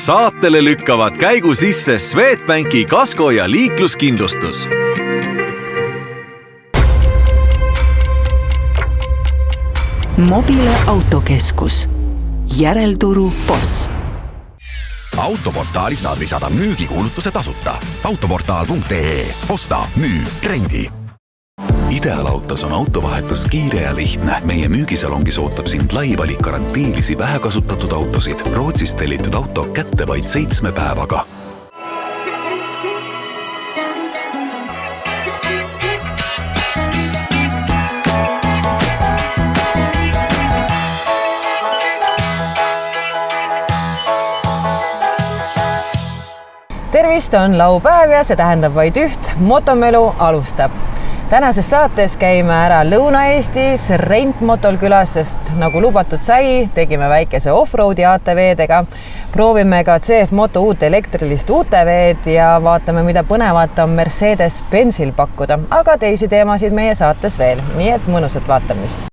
Saatele lükkavad käigu sisse Swedbanki kasko- ja liikluskindlustus. Mobile autokeskus. Järelturu boss. Autoportaalis saad lisada müügikuulutuse tasuta. Autoportaal.ee. Osta, müü, rendi. Ideaalautos on autovahetus kiire ja lihtne. Meie müügisalongis ootab sind lai valik garantiilisi vähekasutatud autosid. Rootsist tellitud auto kätte vaid 7 päevaga. Tervist, on laupäev ja see tähendab vaid üht, motomelu alustab. Tänases saates käime ära Lõuna-Eestis Rentmotol külas, sest nagu lubatud sai, tegime väikese offroadi ATV-dega. Proovime ka CF Moto uut elektrilist UTV-d ja vaatame, mida põnevat on Mercedes-Benzil pakkuda. Aga teisi teemasid meie saates veel, nii et mõnusat vaatamist.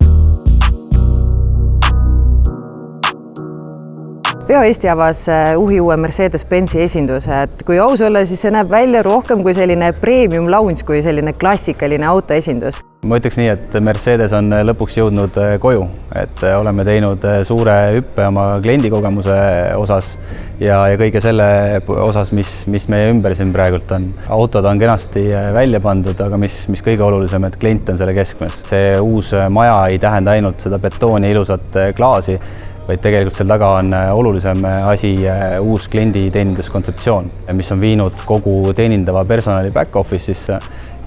Peo Eesti avas uhi uue Mercedes-Benzi esinduse, et kui aus olla, siis see näeb välja rohkem kui selline premium lounge, kui selline klassikaline autoesindus. Ma ütleks nii, et Mercedes on lõpuks jõudnud koju, et oleme teinud suure hüppe oma kliendikogemuse osas ja kõige selle osas, mis meie ümber siin praegult on. Autod on kenasti välja pandud, aga mis kõige olulisem, et klient on selle keskmes. See uus maja ei tähenda ainult seda betooni ilusat klaasi, vaid tegelikult seal taga on olulisem asi uus kliendi teeninduskontseptsioon, mis on viinud kogu teenindava personali back office'isse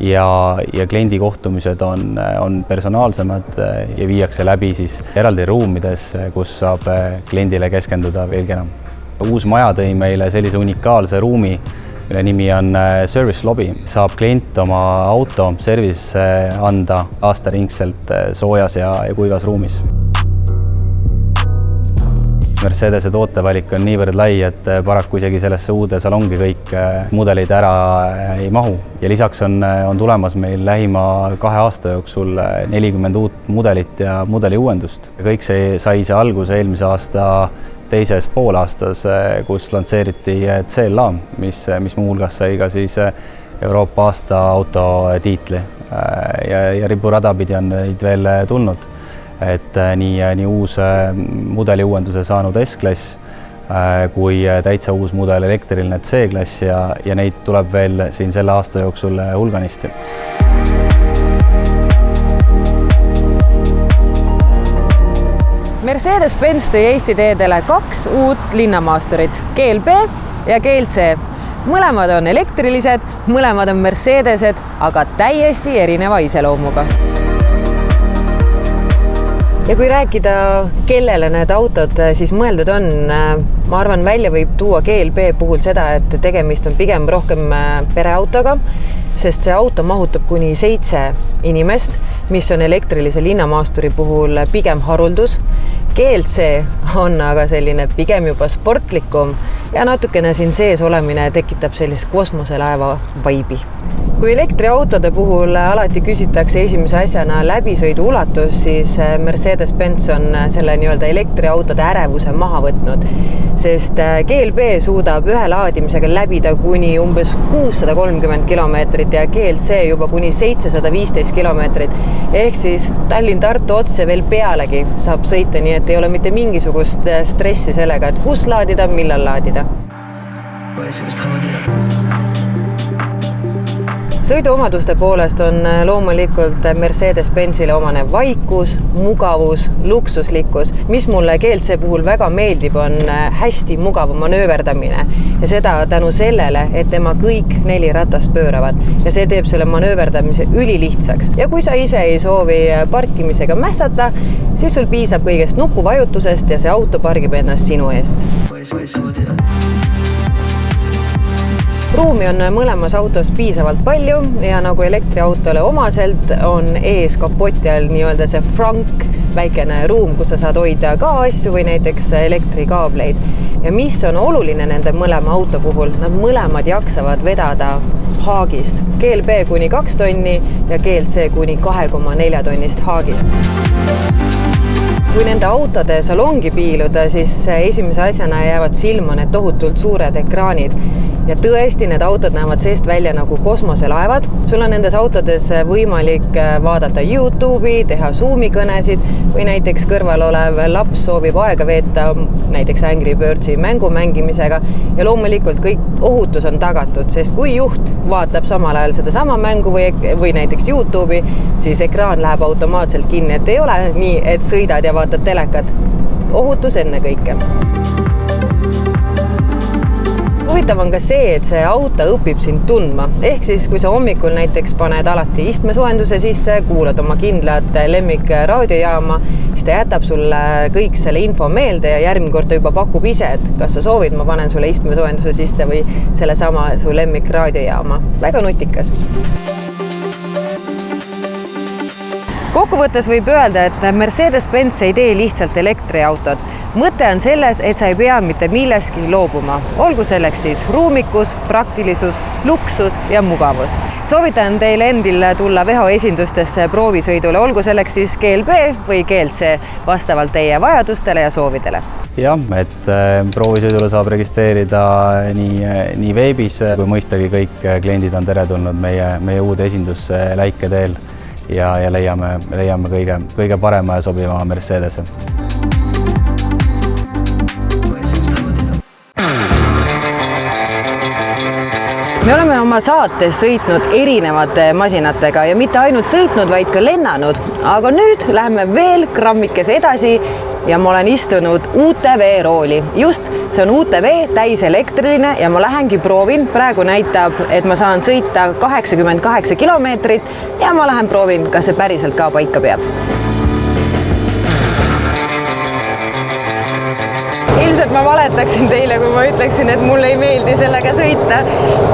ja kliendi kohtumised on personaalsemad ja viiakse läbi siis eraldi ruumides, kus saab kliendile keskenduda veelgi enam. Uus maja tõi meile sellise unikaalse ruumi, mille nimi on Service Lobby. Saab klient oma auto service anda aastaringselt soojas ja kuivas ruumis. Mercedese tootevalik on niivõrd lai, et paraku isegi sellesse uude salongi kõik mudelid ära ei mahu. Ja lisaks on tulemas meil lähima 2 aasta jooksul 40 uut mudelit ja mudeli uuendust. Kõik see sai alguse eelmise aasta teises poolaastas, kus lansseeriti CLA, mis muu hulgas sai ka siis Euroopa aasta auto tiitli. Ja riburada pidi on neid veel tulnud. Et nii uus mudeli uuenduse saanud S-klass kui täitsa uus mudel elektriline C-klass ja neid tuleb veel siin selle aasta jooksul hulganisti. Mercedes-Benz tõi Eesti teedele 2 uut linnamaasturit, GLB ja GLC. Mõlemad on elektrilised, mõlemad on Mercedesed, aga täiesti erineva iseloomuga. Ja kui rääkida, kellele need autod siis mõeldud on, ma arvan, välja võib tuua GLB puhul seda, et tegemist on pigem rohkem pereautoga, sest see auto mahutab kuni 7 inimest, mis on elektrilise linnamaasturi puhul pigem haruldus. GLC on aga selline pigem juba sportlikum ja natukene siin sees olemine tekitab sellist kosmoselaeva vaibi. Kui elektriautode puhul alati küsitakse esimese asjana läbisõidu ulatus, siis Mercedes-Benz on selle nii-öelda elektriautode ärevuse maha võtnud, sest GLB suudab ühe laadimisega läbida kuni umbes 630 kilomeetrit ja GLC juba kuni 715 kilomeetrit. Ehk siis Tallinn-Tartu otse veel pealegi saab sõita, nii et ei ole mitte mingisugust stressi sellega, et kus laadida, millal laadida. Sõiduomaduste poolest on loomulikult Mercedes-Benzile omane vaikus, mugavus, luksuslikkus. Mis mulle GLC puhul väga meeldib, on hästi mugav manööverdamine ja seda tänu sellele, et tema kõik 4 ratast pööravad ja see teeb selle manööverdamise ülilihtsaks. Ja kui sa ise ei soovi parkimisega mässata, siis sul piisab kõigest nupuvajutusest ja see auto pargib ennast sinu eest. Ruumi on mõlemas autos piisavalt palju ja nagu elektriautole omaselt on ees kapoti all nii-öelda see frank, väikene ruum, kus sa saad hoida ka asju või näiteks elektrikaableid. Ja mis on oluline nende mõlema auto puhul, nad mõlemad jaksavad vedada haagist. GLB kuni 2 tonni ja GLC kuni 2,4 tonnist haagist. kui nende autode salongi piiluda, siis esimese asjana jäävad silma need tohutult suured ekraanid. Ja tõesti, need autod näevad seest välja nagu kosmoselaevad. Sul on nendes autodes võimalik vaadata YouTube'i, teha Zoomi kõnesid või näiteks kõrval olev laps soovib aega veeta näiteks Angry Birdsi mängu mängimisega. Ja loomulikult kõik ohutus on tagatud, sest kui juht vaatab samal ajal seda sama mängu või näiteks YouTube'i, siis ekraan läheb automaatselt kinni, et ei ole nii, et sõidad ja vaatad telekat. Ohutus enne kõike. Huvitav on ka see, et see auto õpib sind tundma. Ehk siis, kui sa hommikul näiteks paned alati istmesoojenduse sisse, kuulad oma kindlat lemmik raadiojaama, siis ta jätab sulle kõik selle info meelde ja järgmine kord ta juba pakub ise, et kas sa soovid, ma panen sulle istmesoojenduse sisse või selle sama su lemmik raadiojaama. Väga nutikas. Kokkuvõttes võib öelda, et Mercedes-Benz ei tee lihtsalt elektriautot. Mõte on selles, et sa ei pea mitte milleski loobuma. Olgu selleks siis ruumikus, praktilisus, luksus ja mugavus. Soovitan teil endil tulla Veho esindustesse proovisõidule, olgu selleks siis GLB või GLC, vastavalt teie vajadustele ja soovidele. Jah, et proovisõidule saab registreerida nii veebis, kui mõistagi kõik kliendid on teretulnud meie uude esindusse Läike teel. Ja leiame kõige parema ja sobivama Mercedese. Me oleme oma saates sõitnud erinevate masinatega ja mitte ainult sõitnud, vaid ka lennanud. Aga nüüd läheme veel grammikese edasi ja ma olen istunud UTV rooli. Just, see on UTV täiselektriline ja ma lähengi proovin. Praegu näitab, et ma saan sõita 88 kilomeetrit ja ma lähen proovin, kas see päriselt ka paika peab. Ilmselt ma valetaksin teile, kui ma ütleksin, et mulle ei meeldi sellega sõita.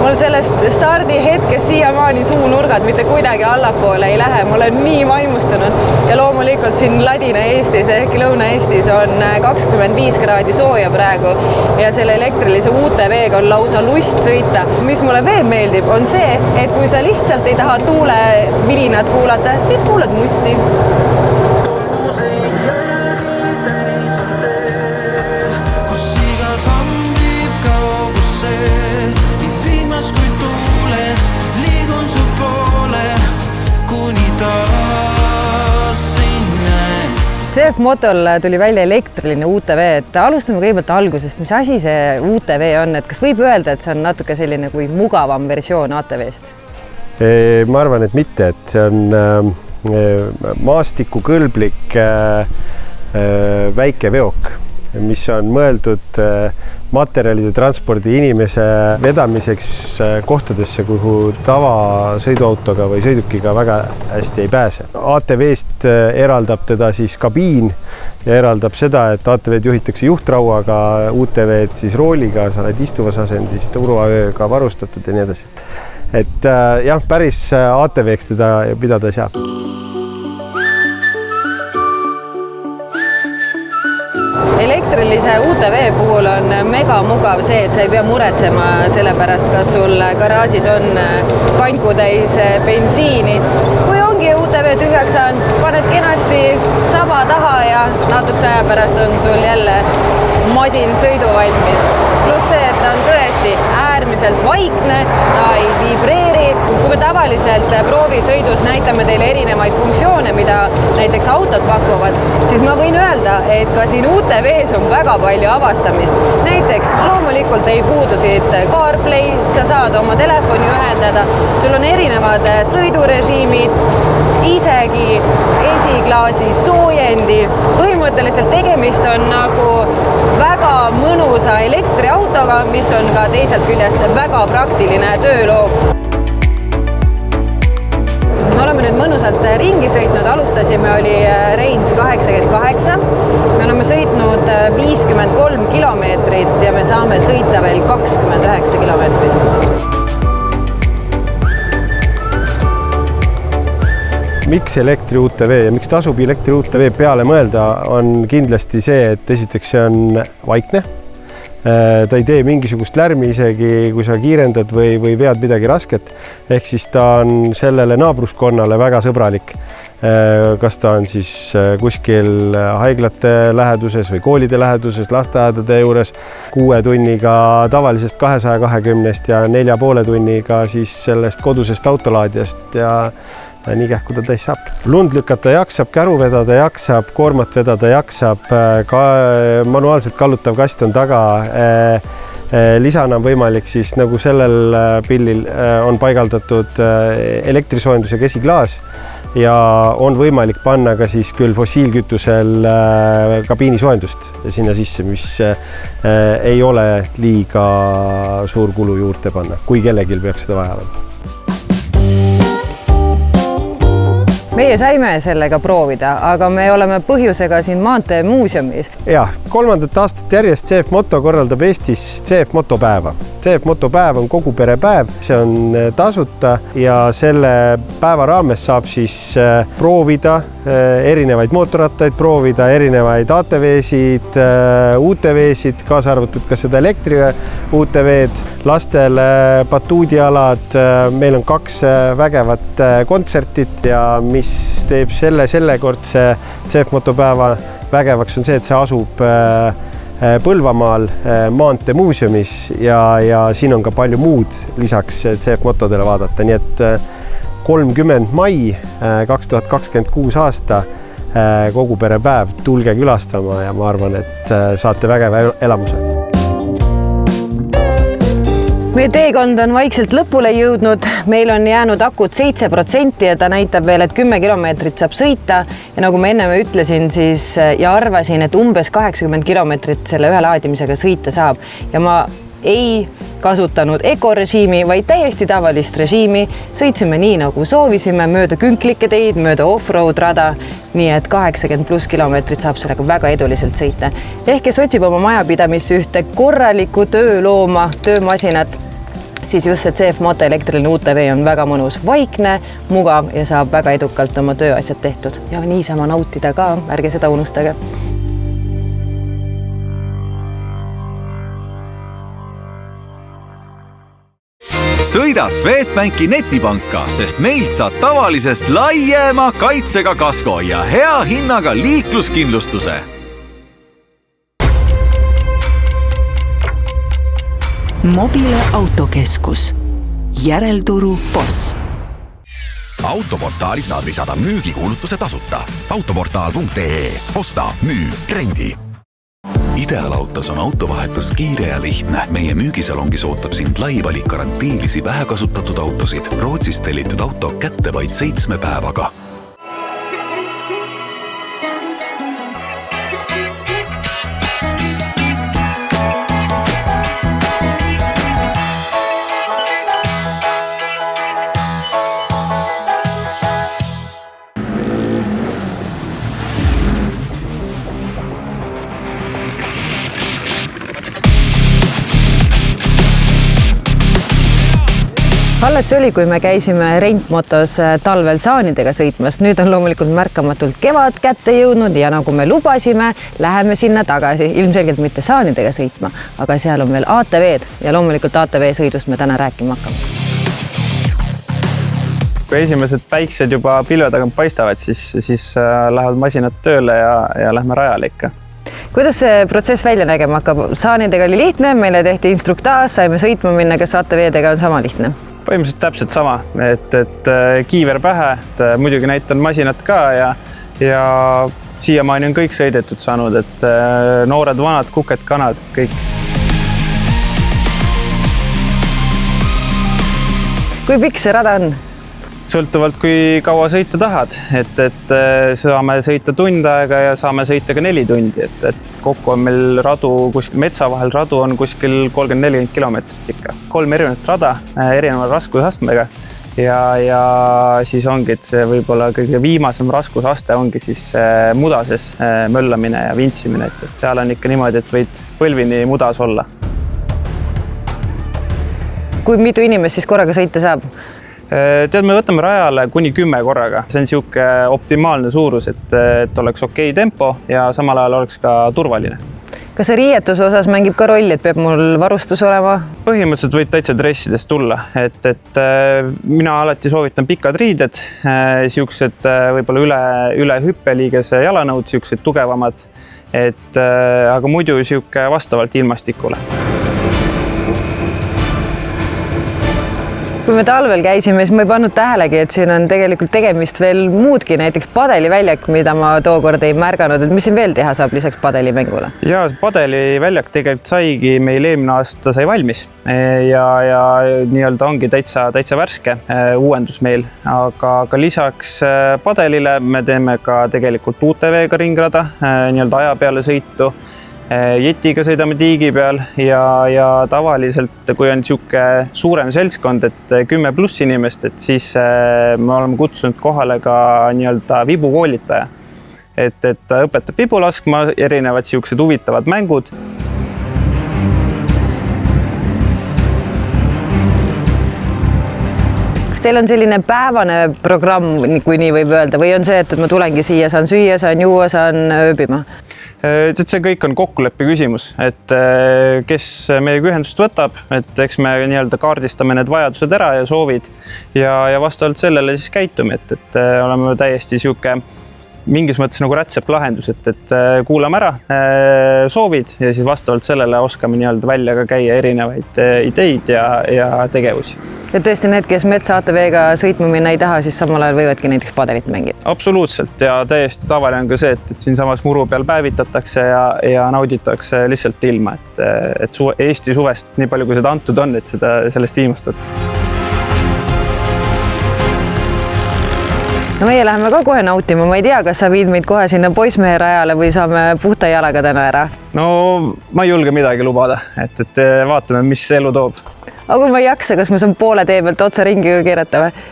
Mul sellest stardi hetkest siiamaani suunurgad mitte kuidagi allapoole ei lähe. Ma olen nii vaimustunud ja loomulikult siin Ladina-Eestis ehk Lõuna-Eestis on 25 kraadi sooja praegu ja selle elektrilise UTV-ga on lausa lust sõita. Mis mulle veel meeldib, on see, et kui sa lihtsalt ei taha tuule vilinat kuulata, siis kuulad mussi. CF Motol tuli välja elektriline UTV, et alustame kõigepealt algusest. Mis asi see UTV on? Et kas võib öelda, et see on natuke selline kui mugavam versioon ATV-st? Ma arvan, et mitte, et see on maastikukõlblik väike veok, mis on mõeldud materjalide transpordi inimese vedamiseks kohtadesse, kuhu tavasõiduautoga või sõidukiga väga hästi ei pääse. ATV-st eraldab teda siis kabiin ja eraldab seda, et ATV-d juhitakse juhtrauaga, UTV-d siis rooliga, sa oled istuvas asendis, turvaööga varustatud ja nii edasi. Et jah, päris ATV-ks teda pidada ei saa. Elektrilise UTV puhul on mega mugav see, et sa ei pea muretsema sellepärast, kas sul garaažis on kanku täis bensiini. Kui ongi UTV tühjaks saanud, paned kenasti saba taha ja natukese aja pärast on sul jälle masin sõiduvalmis. Pluss see, et ta on tõesti äärmiselt vaikne, ta ei vibreeri. Kui me tavaliselt proovisõidus näitame teile erinevaid funktsioone, mida näiteks autod pakuvad, siis ma võin öelda, et ka siin UTV-s on väga palju avastamist. Näiteks loomulikult ei puudu siit CarPlay, sa saad oma telefoni ühendada, sul on erinevad sõidurežiimid, isegi esiklaasi soojendi. Põhimõtteliselt tegemist on nagu väga mõnusa elektriautoga, mis on ka teiselt küljest väga praktiline tööloov. Me oleme nüüd mõnusalt ringi sõitnud, alustasime, oli range 88. Me oleme sõitnud 53 kilomeetrit ja me saame sõita veel 29 kilomeetrit. Miks elektri UTV ja miks tasub elektri UTV peale mõelda, on kindlasti see, et esiteks see on vaikne. ta ei tee mingisugust lärmi isegi, kui sa kiirendad või vead midagi rasket. Ehk siis ta on sellele naabruskonnale väga sõbralik. Kas ta on siis kuskil haiglate läheduses või koolide läheduses, lasteaedade juures 6 tunniga tavalisest 220 ja 4,5 tunniga siis sellest kodusest autolaadjast ja nii kähku ta täis saab. Lund lükata jaksab, käru vedada jaksab, koormat vedada jaksab, manuaalselt kallutav kast on taga. Lisana on võimalik siis nagu sellel pillil on paigaldatud elektrisoojendus ja käsiklaas ja on võimalik panna ka siis küll fossiilkütusel kabiinisoojendust sinna sisse, mis ei ole liiga suur kulu juurde panna, kui kellelgi peaks seda vaja olema. Meie saime sellega proovida, aga me oleme põhjusega siin Maanteemuuseumis. Ja, 3. aastat järjest CF Moto korraldab Eestis CF Moto päeva. CF Moto päev on kogu pere päev, see on tasuta ja selle päeva raames saab siis proovida erinevaid mootorrattaid, proovida erinevaid ATV-sid, UTV-sid, kaasa arvatud ka seda elektri UTV-d, lastele batuudialad. Meil on 2 vägevat kontsertit ja mis teeb sellekordse CF Moto päeva vägevaks on see, et see asub Põlvamaal Maanteemuuseumis ja siin on ka palju muud lisaks CF Motodele vaadata, nii et 30. mai 2026 aasta kogu pere päev, tulge külastama ja ma arvan, et saate vägeva elamuse. Meie teekond on vaikselt lõpule jõudnud, meil on jäänud akut 7% ja ta näitab veel, et 10 kilomeetrit saab sõita ja nagu ma enne ütlesin siis ja arvasin, et umbes 80 kilomeetrit selle ühe laadimisega sõita saab ja ma ei kasutanud ekorežiimi, vaid täiesti tavalist režiimi. Sõitsime nii, nagu soovisime, mööda künklikke teid, mööda off-road rada, nii et 80+ kilomeetrit saab sellega väga eduliselt sõita. Ehk kes otsib oma majapidamisse ühte korralikku töölooma, töömasinat, siis just see CF Moto elektriline UTV on väga mõnus, vaikne, mugav ja saab väga edukalt oma tööasjad tehtud. Ja niisama nautida ka, ärge seda unustage. Sõida Swedbanki netipanka, sest meilt saad tavalisest laiema kaitsega kasko ja hea hinnaga liikluskindlustuse. Mobile autokeskus. Järelturu boss. Autoportaalis saad lisada müügikuulutuse tasuta. Autoportaal.ee. Osta, müü, rendi. Ideaalautos on autovahetus kiire ja lihtne. Meie müügisalongis ootab sind lai valik garantiilisi vähekasutatud autosid. Rootsist tellitud auto kätte vaid 7 päevaga. Alles see oli, kui me käisime Rentmotos talvel saanidega sõitmas. Nüüd on loomulikult märkamatult kevad kätte jõudnud ja nagu me lubasime, läheme sinna tagasi. Ilmselgelt mitte saanidega sõitma, aga seal on veel ATV-d ja loomulikult ATV sõidust me täna rääkima hakkame. Kui esimesed päiksed juba pilve tagant paistavad, siis lähevad masinad tööle ja lähme rajale ikka. Kuidas see protsess välja nägema hakkab? Saanidega oli lihtne, meile tehti instruktaaž, saime sõitma minna, kas ATV-dega on sama lihtne? Põhimõtteliselt täpselt sama, et kiiver pähe, muidugi näitan masinat ka ja siiamaani on kõik sõidetud saanud, et noored, vanad, kuked, kanad, kõik. Kui pikk see rada on? Sõltuvalt, kui kaua sõita tahad, et saame sõita tund aega ja saame sõita ka 4 tundi, et kokku on meil radu kuskil metsa vahel, radu on kuskil 30-40 kilomeetrit ikka. 3 erinevat rada, erineva raskusastmega ja siis ongi, et see võib-olla kõige viimasem raskusaste ongi siis mudases möllamine ja vintsimine, et seal on ikka niimoodi, et võid põlvini mudas olla. Kui mitu inimest siis korraga sõita saab? Tead, me võtame rajale kuni 10 korraga. See on siuke optimaalne suurus, et oleks okei tempo ja samal ajal oleks ka turvaline. Kas see riietuse osas mängib ka rolli, et peab mul varustus olema? Põhimõtteliselt võid täitsa dressidest tulla, et mina alati soovitan pikad riided, siuksed võib-olla üle hüppeliigese jalanõud, siuksed tugevamad, aga muidu siuke vastavalt ilmastikule. Kui me talvel käisime, siis ma ei pannud tähelegi, et siin on tegelikult tegemist veel muudki, näiteks padeliväljak, mida ma tookord ei märganud, et mis siin veel teha saab lisaks padelimängule? Ja padeliväljak tegelikult saigi meil eelmine aasta sai valmis ja nii-öelda ongi täitsa värske uuendus meil, aga lisaks padelile me teeme ka tegelikult UTV-ga ringrada, nii-öelda aja peale sõitu. Jetiga sõidame tiigi peal ja tavaliselt, kui on siuke suurem seltskond, et 10+ inimest, et siis me oleme kutsunud kohale ka nii-öelda vibukoolitaja, et õpetab vibu laskma, erinevad siuksed huvitavad mängud. Kas teil on selline päevane programm, kui nii võib öelda, või on see, et ma tulengi siia, saan süüa, saan juua, saan ööbima? See kõik on kokkuleppe küsimus, et kes meiega ühendust võtab, et eks me nii-öelda kaardistame need vajadused ära ja soovid ja vastavalt sellele siis käitume, et oleme täiesti siuke mingis mõttes nagu rätseplahendus, et kuulame ära soovid ja siis vastavalt sellele oskame nii-öelda välja ka käia erinevaid ideid ja tegevusi. Ja tõesti need, kes metsa ATV-ga sõitma minna ei taha, siis samal ajal võivadki näiteks padelit mängida? Absoluutselt ja täiesti tavaline on ka see, et siin samas muru peal päevitatakse ja nauditakse lihtsalt ilma, et Eesti suvest nii palju, kui seda antud on, et sellest viimastada. No meie läheme ka kohe nautima, ma ei tea, kas sa viid meid kohe sinna poissmehe rajale või saame puhta jalaga täna ära? No ma ei julge midagi lubada, et vaatame, mis elu toob. Aga kui ma ei jaksa, kas ma saan poole tee pealt otse ringi keerata või?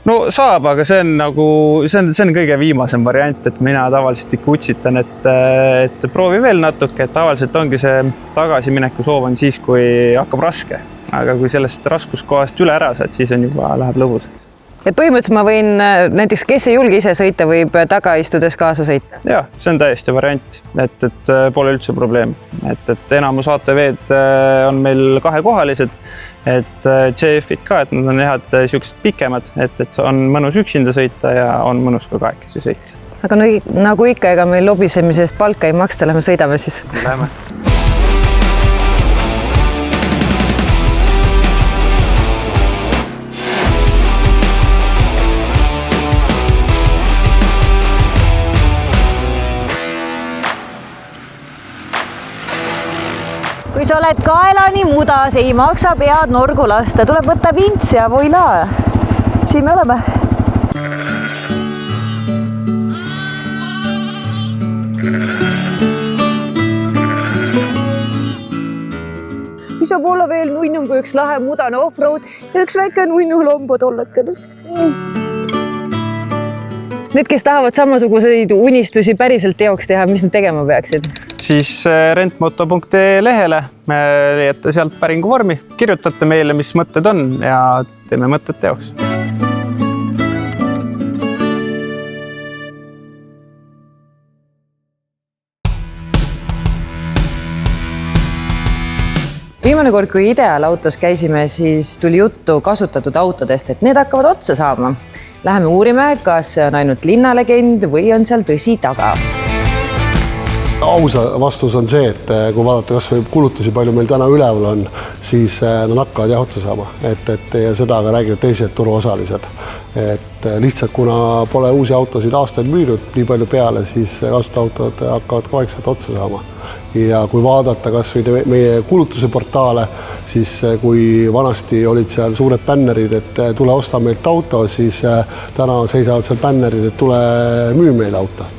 No saab, aga see on kõige viimasem variant, et mina tavaliselt ikka utsitan, et proovi veel natuke, et tavaliselt ongi see tagasimineku soov on siis, kui hakkab raske. Aga kui sellest raskuskohast üle ära saad, siis on juba läheb lõbusaks. Et põhimõtteliselt ma võin näiteks, kes ei julge ise sõita, võib taga istudes kaasa sõita? Ja, see on täiesti variant, et pole üldse probleem. Et enamus ATV-d on meil kahekohalised, et CF-id ka, et nad on head siuksed pikemad, et on mõnus üksinda sõita ja on mõnus ka kahekesi sõita. Aga nagu ikka, ega meil lobisemisest palka ei maksta, lähme sõidame siis. Lähme. Kui sa oled kaelani mudas, ei maksa pead norgu lasta, tuleb võtta vints ja voila. Siin me oleme. Mis saab olla veel nunnum kui üks lahe mudane offroad ja üks väike nunnu lombod ollakene. Need, kes tahavad samasuguseid unistusi päriselt teoks teha, mis nad tegema peaksid? Siis rentmoto.ee lehele leiate sealt päringu vormi, kirjutate meile, mis mõtted on ja teeme mõtted teoks. Viimane kord, kui Ideal autos käisime, siis tuli juttu kasutatud autodest, et need hakkavad otsa saama. Läheme uurime, kas see on ainult linnalegend või on seal tõsi taga. Ausa vastus on see, et kui vaadata kas või kulutusi, palju meil täna üleval on, siis nad hakkavad jah otsa saama. Ja seda aga räägivad teised turuosalised. Et lihtsalt kuna pole uusi autosid aastaid müüdud nii palju peale, siis kasutautautod hakkavad vaikselt otsa saama. Ja kui vaadata kas või meie kulutuse portaale, siis kui vanasti olid seal suured bännerid, et tule osta meilt auto, siis täna seisavad seal bännerid, et tule müü meil auto.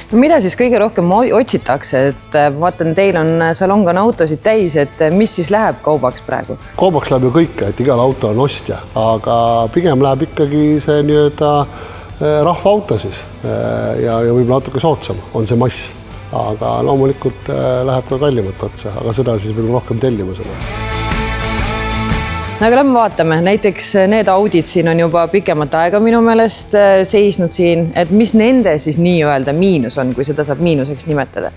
Mida siis kõige rohkem otsitakse, et vaatan, teil on salong on autosid täis, et mis siis läheb kaubaks praegu? Kaubaks läheb ju kõike, et igal auto on ostja, aga pigem läheb ikkagi see nii-öelda rahvaauto siis ja võib-olla natuke soodsam on see mass, aga loomulikult läheb ka kallimat otsa, aga seda siis veel rohkem tellimusele. No aga lähme vaatame, näiteks need Audid siin on juba pikemat aega minu meelest seisnud siin, et mis nende siis nii-öelda miinus on, kui seda saab miinuseks nimetada?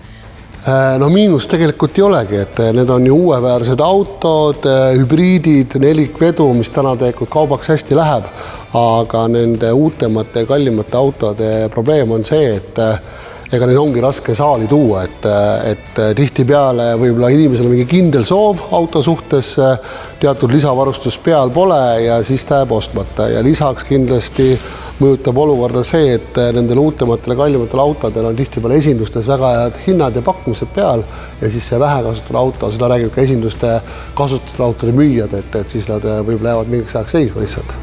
No miinus tegelikult ei olegi, et need on ju uueväärsed autod, hübriidid, nelikvedu, mis täna tegelikult kaubaks hästi läheb, aga nende uutemate ja kallimate autode probleem on see, et ega neid ongi raske saali tuua, et tihtipeale võib-olla inimesel on mingi kindel soov auto suhtes, teatud lisavarustus peal pole ja siis ta jääb ostmata ja lisaks kindlasti mõjutab olukorda see, et nendel uutematele kallimatele autodel on tihtipeale esindustes väga head hinnad ja pakkumised peal ja siis see vähe kasutatud auto, seda räägib ka esinduste kasutatud autode müüjad, et siis nad võib-olla jäävad mingiks ajaks seisma lihtsalt.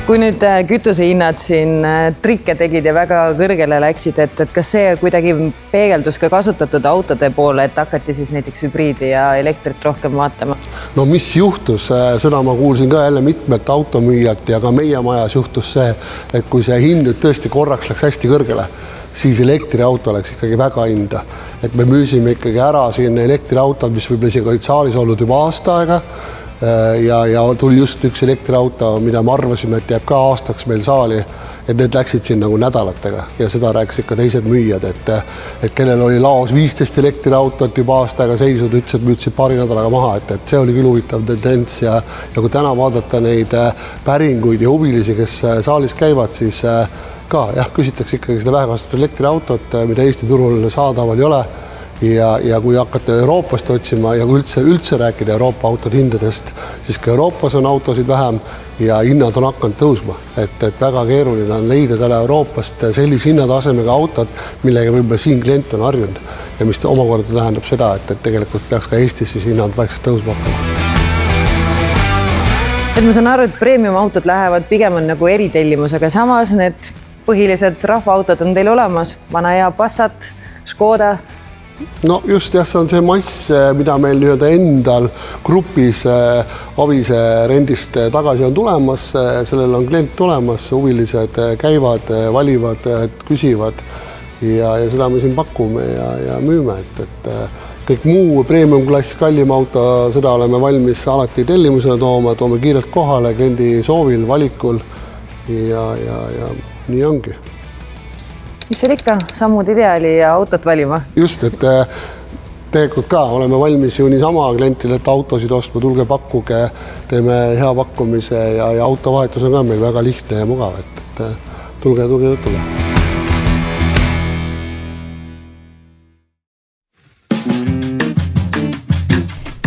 Kui nüüd kütusehinnad siin trikke tegid ja väga kõrgele läksid, et kas see kuidagi peegeldus ka kasutatud autode poole, et hakati siis näiteks hübriidi ja elektrit rohkem vaatama? No mis juhtus, seda ma kuulsin ka jälle mitmelt automüüjalt ja ka meie majas juhtus see, et kui see hind nüüd tõesti korraks läks hästi kõrgele, siis elektriauto läks ikkagi väga hinda. Et me müüsime ikkagi ära siin elektriautod, mis võib-olla isegi olid saalis olnud juba aasta aega, ja tuli just üks elektriauto, mida me arvasime, et jääb ka aastaks meil saali, et need läksid siin nagu nädalatega ja seda rääkisid ka teised müüjad, et kellel oli laos 15 elektriautot juba aasta aega seisnud, ütlesid, müüdsid paari nädalaga maha, et see oli küll huvitav tendents ja kui täna vaadata neid päringuid ja huvilisi, kes saalis käivad, siis ka jah, küsitakse ikkagi seda vähekasutatud elektriautot, mida Eesti turul saadaval ei ole. Ja kui hakata Euroopast otsima ja kui üldse rääkida Euroopa autode hindadest, siis ka Euroopas on autosid vähem ja hinnad on hakanud tõusma. Et väga keeruline on leida täna Euroopast sellise hinnatasemega autot, millega võib-olla siin klient on harjunud ja mis omakorda tähendab seda, et tegelikult peaks ka Eestis siis hinnad vaikselt tõusma hakkama. Et ma saan aru, et premium autod lähevad pigem on nagu eritellimus, aga samas need põhilised rahvaautod on teil olemas, vana hea Passat, Škoda. No just jah, see on see mass, mida meil nii-öelda endal grupis Avise rendist tagasi on tulemas, sellel on klient tulemas, huvilised käivad, valivad, küsivad ja seda me siin pakume ja müüme, et kõik muu premium klass, kallim auto, seda oleme valmis alati tellimusena toome kiirelt kohale, kliendi soovil, valikul ja nii ongi. Mis seal ikka? Sammud ideaali ja autot valima? Just, et tegelikult ka oleme valmis ju niisama klientile, et autosid ostma, tulge pakkuge, teeme hea pakkumise ja autovahetus on ka meil väga lihtne ja mugav, et tulge jutule.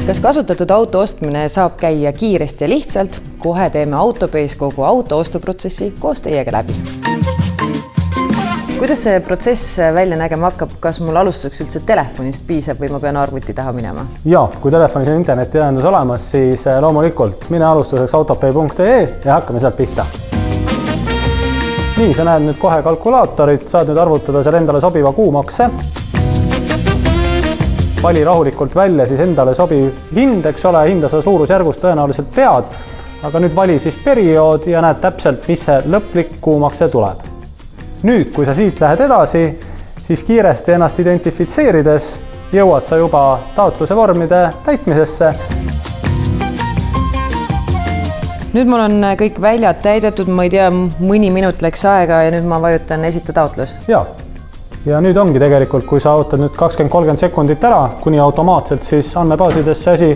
Kas kasutatud auto ostmine saab käia kiiresti ja lihtsalt? Kohe teeme Autobase kogu auto ostuprotsessi koos teiega läbi. Kuidas see protsess välja nägema hakkab? Kas mul alustuseks üldse telefonist piisab või ma pean arvuti taha minema? Ja, kui telefonis on internetiühendus olemas, siis loomulikult mine alustuseks autopay.ee ja hakkame sealt pihta. Nii, sa näed nüüd kohe kalkulaatorit, saad nüüd arvutada seal endale sobiva kuumakse. Vali rahulikult välja siis endale sobiv hind, eks ole, hinda sa suurusjärgust tõenäoliselt tead, aga nüüd vali siis periood ja näed täpselt, mis see lõplik kuumakse tuleb. Nüüd, kui sa siit lähed edasi, siis kiiresti ennast identifitseerides jõuad sa juba taotluse vormide täitmisesse. Nüüd mul on kõik väljad täidetud, ma ei tea, mõni minut läks aega ja nüüd ma vajutan esita taotlus. Ja nüüd ongi tegelikult, kui sa ootad nüüd 20-30 sekundit ära, kuni automaatselt siis andmebaasidesse asi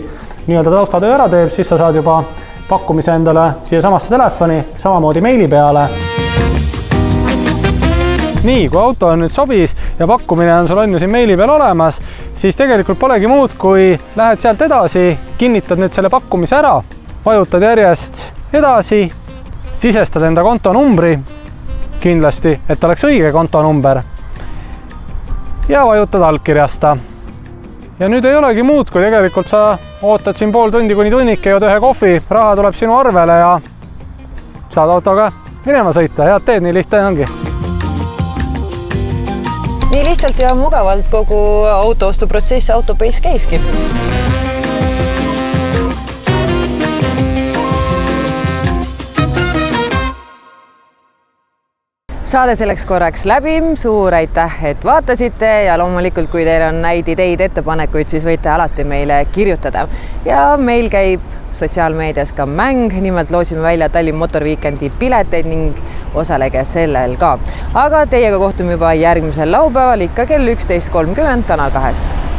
nii-öelda taustatöö ära teeb, siis sa saad juba pakkumise endale siia samasse telefoni, samamoodi meili peale. Nii, kui auto on nüüd sobis ja pakkumine on sul on ju siin meili peal olemas, siis tegelikult polegi muud, kui lähed sealt edasi, kinnitad nüüd selle pakkumise ära, vajutad järjest edasi, sisestad enda kontonumbri, kindlasti, et oleks õige kontonumber ja vajutad allkirjasta. Ja nüüd ei olegi muud, kui tegelikult sa ootad siin pool tundi kuni tunnike, jood ühe kohvi, raha tuleb sinu arvele ja saad autoga minema sõita. Head teed, nii lihtne ongi. Nii lihtsalt ja mugavalt kogu autoostuprotsess Autobase käiski. saade selleks korraks läbi, suur aitäh, et vaatasite ja loomulikult, kui teil on häid ideid, ettepanekuid, siis võite alati meile kirjutada. Ja meil käib sotsiaalmeedias ka mäng, nimelt loosime välja Tallinn Motor Weekendi pileteid ning osalege sellel ka. Aga teiega kohtume juba järgmisel laupäeval ikka kell 11.30 Kanal 2.